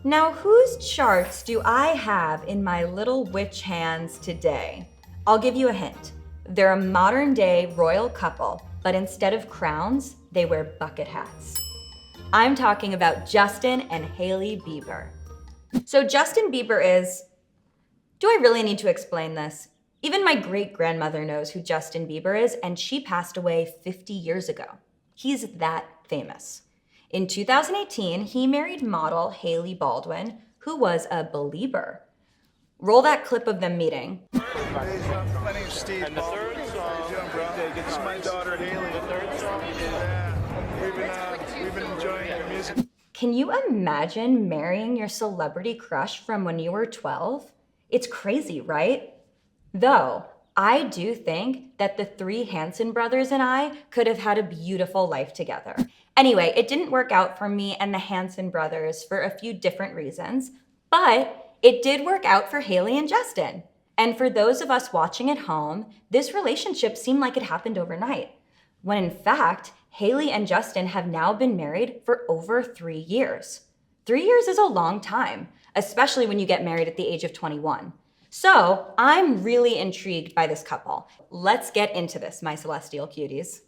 Now, whose charts do I have in my little witch hands today? I'll give you a hint. They're a modern day royal couple, but instead of crowns, they wear bucket hats. I'm talking about Justin and Hailey Bieber. So Justin Bieber is, do I really need to explain this? Even my great-grandmother knows who Justin Bieber is, and she passed away 50 years ago. He's that famous. In 2018, he married model Hailey Baldwin, who was a Belieber. Roll that clip of them meeting. My name's Steve. And the third song, this is my daughter Hailey. The third song is We've been enjoying your music. Can you imagine marrying your celebrity crush from when you were 12? It's crazy, right? Though, I do think that the three Hanson brothers and I could have had a beautiful life together. Anyway, it didn't work out for me and the Hanson brothers for a few different reasons, but it did work out for Hailey and Justin. And for those of us watching at home, this relationship seemed like it happened overnight, when in fact, Hailey and Justin have now been married for over 3 years. 3 years is a long time, especially when you get married at the age of 21. So I'm really intrigued by this couple. Let's get into this, my celestial cuties.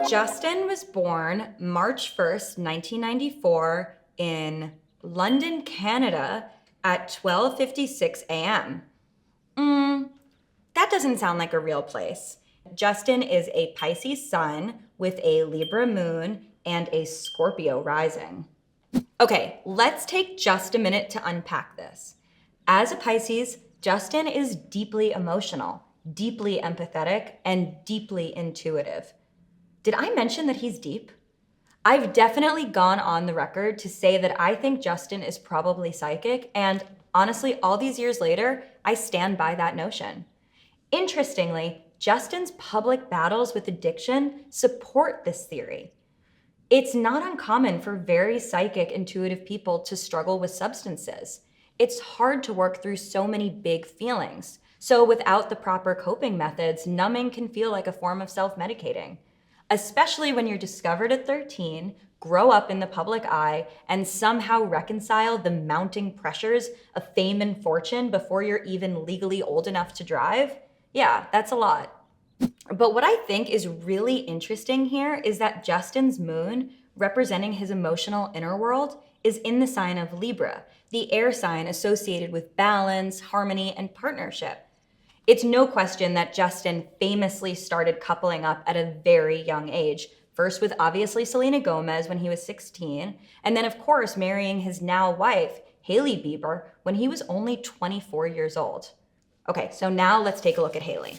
Justin was born March 1st, 1994 in London, Canada at 12:56 a.m. That doesn't sound like a real place. Justin is a Pisces sun with a Libra moon and a Scorpio rising. Okay, let's take just a minute to unpack this. As a Pisces, Justin is deeply emotional, deeply empathetic, and deeply intuitive. Did I mention that he's deep? I've definitely gone on the record to say that I think Justin is probably psychic, and honestly, all these years later, I stand by that notion. Interestingly, Justin's public battles with addiction support this theory. It's not uncommon for very psychic, intuitive people to struggle with substances. It's hard to work through so many big feelings. So without the proper coping methods, numbing can feel like a form of self-medicating, especially when you're discovered at 13, grow up in the public eye, and somehow reconcile the mounting pressures of fame and fortune before you're even legally old enough to drive. Yeah, that's a lot. But what I think is really interesting here is that Justin's moon, representing his emotional inner world, is in the sign of Libra, the air sign associated with balance, harmony, and partnership. It's no question that Justin famously started coupling up at a very young age, first with obviously Selena Gomez when he was 16, and then of course marrying his now wife, Hailey Bieber, when he was only 24 years old. Okay, so now let's take a look at Hailey.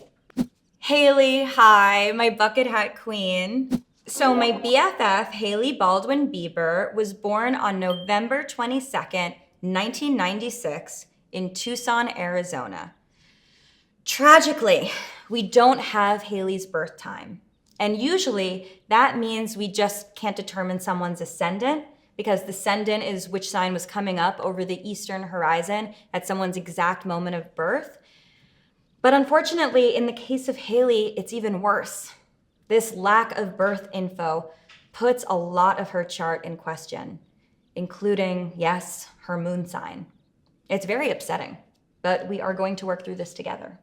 Hailey, hi, my bucket hat queen. So my BFF, Hailey Baldwin Bieber, was born on November 22nd, 1996 in Tucson, Arizona. Tragically, we don't have Hailey's birth time. And usually that means we just can't determine someone's ascendant, because the ascendant is which sign was coming up over the eastern horizon at someone's exact moment of birth. But unfortunately, in the case of Hailey, it's even worse. This lack of birth info puts a lot of her chart in question, including, yes, her moon sign. It's very upsetting, but we are going to work through this together.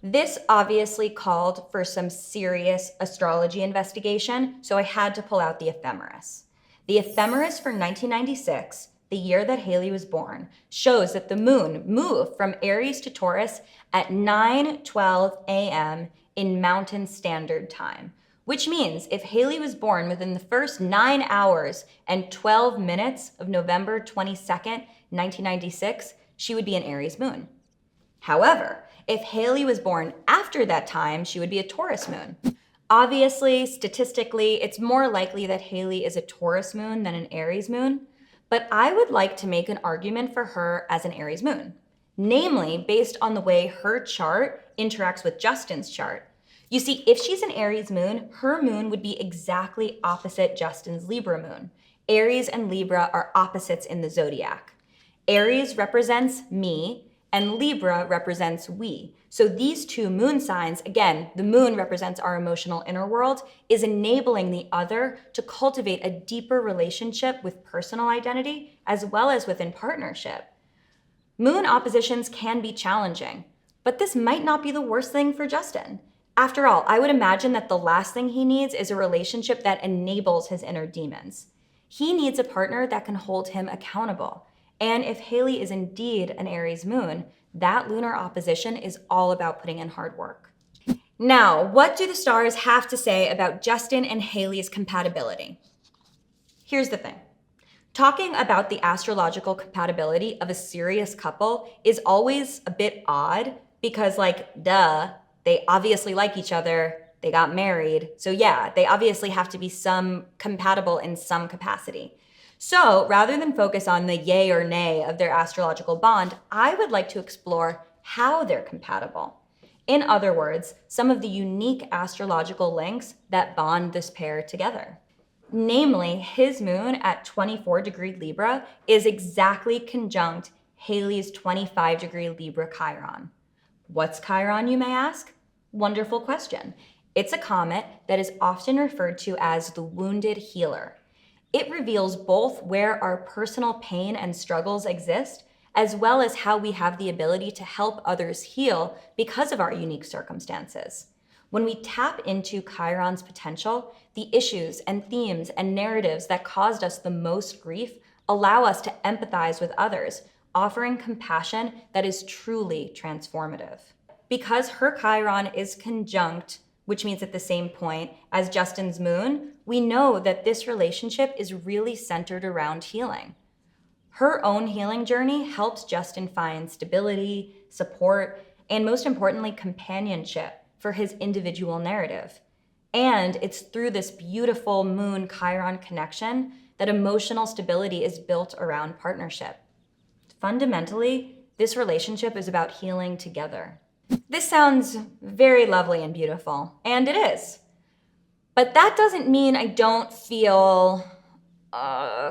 This obviously called for some serious astrology investigation, so I had to pull out the Ephemeris. The Ephemeris for 1996, the year that Hailey was born, shows that the moon moved from Aries to Taurus at 9:12 a.m. in Mountain Standard Time, which means if Hailey was born within the first 9 hours and 12 minutes of November 22nd, 1996, she would be an Aries moon. However, if Hailey was born after that time, she would be a Taurus moon. Obviously, statistically, it's more likely that Hailey is a Taurus moon than an Aries moon, but I would like to make an argument for her as an Aries moon, namely based on the way her chart interacts with Justin's chart. You see, if she's an Aries moon, her moon would be exactly opposite Justin's Libra moon. Aries and Libra are opposites in the zodiac. Aries represents me, and Libra represents we. So these two moon signs, again, the moon represents our emotional inner world, is enabling the other to cultivate a deeper relationship with personal identity as well as within partnership. Moon oppositions can be challenging, but this might not be the worst thing for Justin. After all, I would imagine that the last thing he needs is a relationship that enables his inner demons. He needs a partner that can hold him accountable. And if Hailey is indeed an Aries moon, that lunar opposition is all about putting in hard work. Now, what do the stars have to say about Justin and Hailey's compatibility? Here's the thing. Talking about the astrological compatibility of a serious couple is always a bit odd because, duh, they obviously like each other, they got married, so yeah, they obviously have to be compatible in some capacity. So rather than focus on the yay or nay of their astrological bond, I would like to explore how they're compatible. In other words, some of the unique astrological links that bond this pair together. Namely, his moon at 24-degree Libra is exactly conjunct Hailey's 25-degree Libra Chiron. What's Chiron, you may ask? Wonderful question. It's a comet that is often referred to as the wounded healer. It reveals both where our personal pain and struggles exist, as well as how we have the ability to help others heal because of our unique circumstances. When we tap into Chiron's potential, the issues and themes and narratives that caused us the most grief allow us to empathize with others, offering compassion that is truly transformative. Because her Chiron is conjunct, which means at the same point as Justin's moon, we know that this relationship is really centered around healing. Her own healing journey helps Justin find stability, support, and most importantly, companionship for his individual narrative. And it's through this beautiful moon-Chiron connection that emotional stability is built around partnership. Fundamentally, this relationship is about healing together. This sounds very lovely and beautiful, and it is. But that doesn't mean I don't feel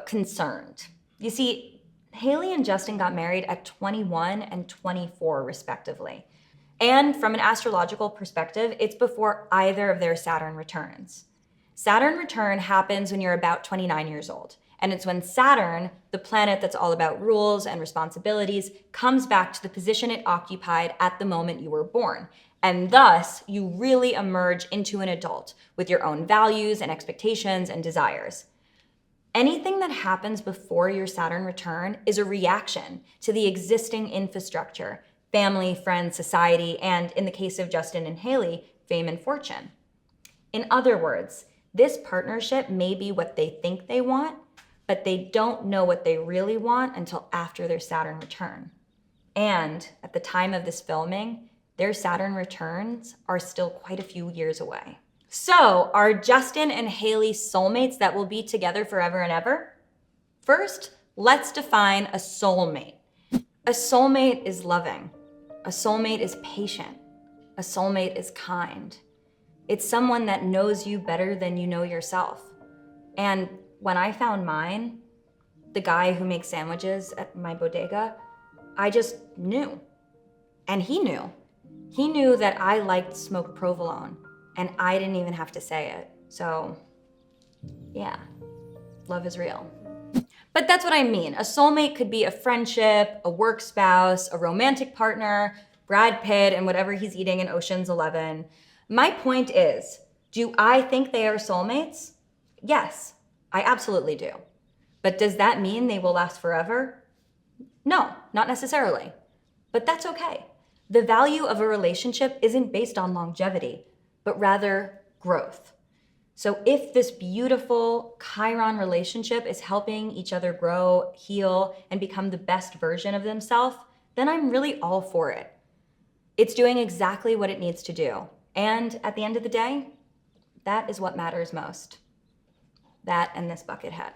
concerned. You see, Hailey and Justin got married at 21 and 24, respectively. And from an astrological perspective, it's before either of their Saturn returns. Saturn return happens when you're about 29 years old. And it's when Saturn, the planet that's all about rules and responsibilities, comes back to the position it occupied at the moment you were born. And thus, you really emerge into an adult with your own values and expectations and desires. Anything that happens before your Saturn return is a reaction to the existing infrastructure, family, friends, society, and in the case of Justin and Hailey, fame and fortune. In other words, this partnership may be what they think they want, but they don't know what they really want until after their Saturn return. And at the time of this filming, their Saturn returns are still quite a few years away. So, are Justin and Hailey soulmates that will be together forever and ever? First, let's define a soulmate. A soulmate is loving. A soulmate is patient. A soulmate is kind. It's someone that knows you better than you know yourself. And when I found mine, the guy who makes sandwiches at my bodega, I just knew. And he knew. He knew that I liked smoked provolone, and I didn't even have to say it. So, yeah, love is real. But that's what I mean. A soulmate could be a friendship, a work spouse, a romantic partner, Brad Pitt and whatever he's eating in Ocean's 11. My point is, do I think they are soulmates? Yes, I absolutely do. But does that mean they will last forever? No, not necessarily. But that's okay. The value of a relationship isn't based on longevity, but rather growth. So if this beautiful Chiron relationship is helping each other grow, heal, and become the best version of themselves, then I'm really all for it. It's doing exactly what it needs to do. And at the end of the day, that is what matters most. That and this bucket hat.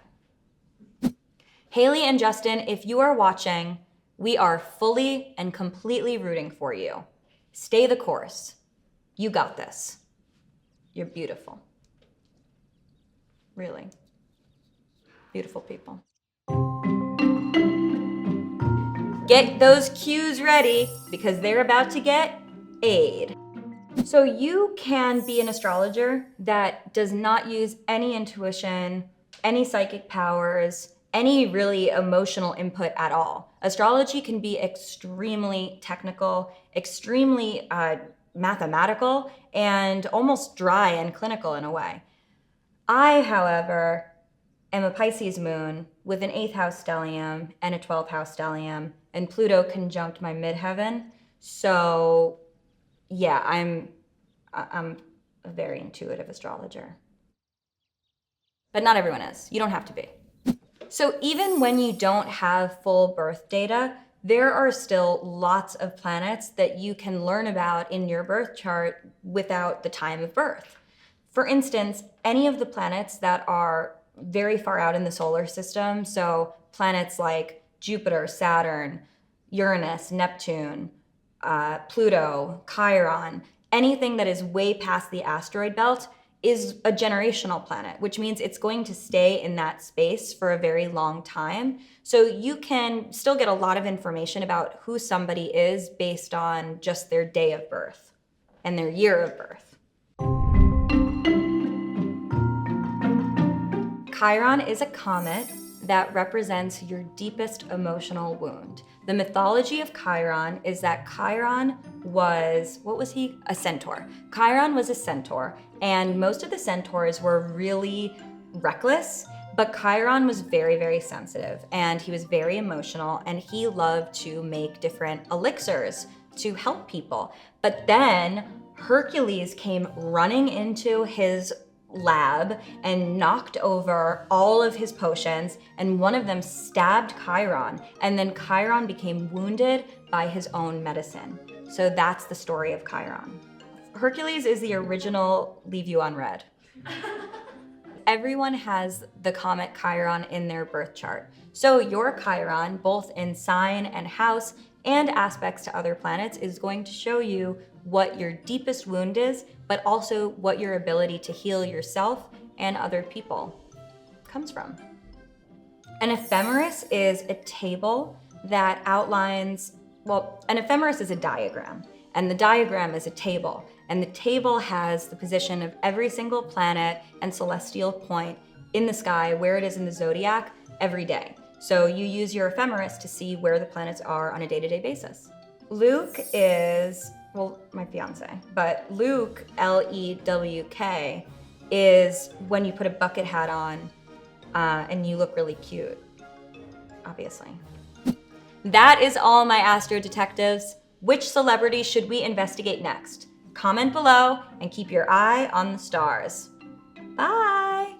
Hailey and Justin, if you are watching, we are fully and completely rooting for you. Stay the course. You got this. You're beautiful. Really. Beautiful people. Get those cues ready because they're about to get aid. So you can be an astrologer that does not use any intuition, any psychic powers, any really emotional input at all. Astrology can be extremely technical, extremely mathematical, and almost dry and clinical in a way. I, however, am a Pisces moon with an 8th house stellium and a 12th house stellium, and Pluto conjunct my midheaven. So yeah, I'm a very intuitive astrologer. But not everyone is. You don't have to be. So even when you don't have full birth data, there are still lots of planets that you can learn about in your birth chart without the time of birth. For instance, any of the planets that are very far out in the solar system, so planets like Jupiter, Saturn, Uranus, Neptune, Pluto, Chiron, anything that is way past the asteroid belt is a generational planet, which means it's going to stay in that space for a very long time. So you can still get a lot of information about who somebody is based on just their day of birth and their year of birth. Chiron is a comet that represents your deepest emotional wound. The mythology of Chiron is that Chiron was, what was he? A centaur. Chiron was a centaur, and most of the centaurs were really reckless, but Chiron was very, very sensitive, and he was very emotional, and he loved to make different elixirs to help people. But then Hercules came running into his lab and knocked over all of his potions, and one of them stabbed Chiron, and then Chiron became wounded by his own medicine. So that's the story of Chiron. Hercules is the original leave you on red. Everyone has the comet Chiron in their birth chart. So your Chiron, both in sign and house and aspects to other planets, is going to show you what your deepest wound is, but also what your ability to heal yourself and other people comes from. An ephemeris is a table that outlines, well, an ephemeris is a diagram, and the diagram is a table, and the table has the position of every single planet and celestial point in the sky, where it is in the zodiac, every day. So you use your ephemeris to see where the planets are on a day-to-day basis. Luke is, well, my fiance, but Luke, L-E-W-K, is when you put a bucket hat on and you look really cute, obviously. That is all, my astro detectives. Which celebrity should we investigate next? Comment below and keep your eye on the stars. Bye!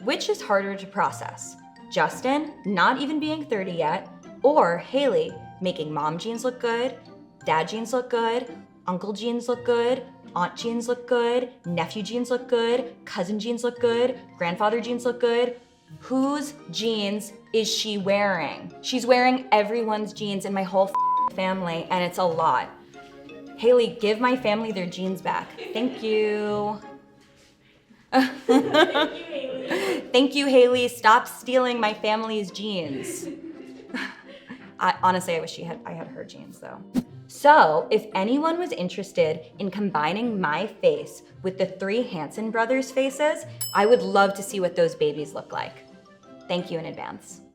Which is harder to process? Justin, not even being 30 yet, or Hailey, making mom jeans look good, dad jeans look good, uncle jeans look good, aunt jeans look good, nephew jeans look good, cousin jeans look good, grandfather jeans look good? Whose jeans is she wearing? She's wearing everyone's jeans in my whole family, and it's a lot. Hailey, give my family their jeans back. Thank you. Thank you, Hailey. Thank you, Hailey. Stop stealing my family's jeans. Honestly, I wish I had her jeans though. So if anyone was interested in combining my face with the 3 Hanson brothers' faces, I would love to see what those babies look like. Thank you in advance.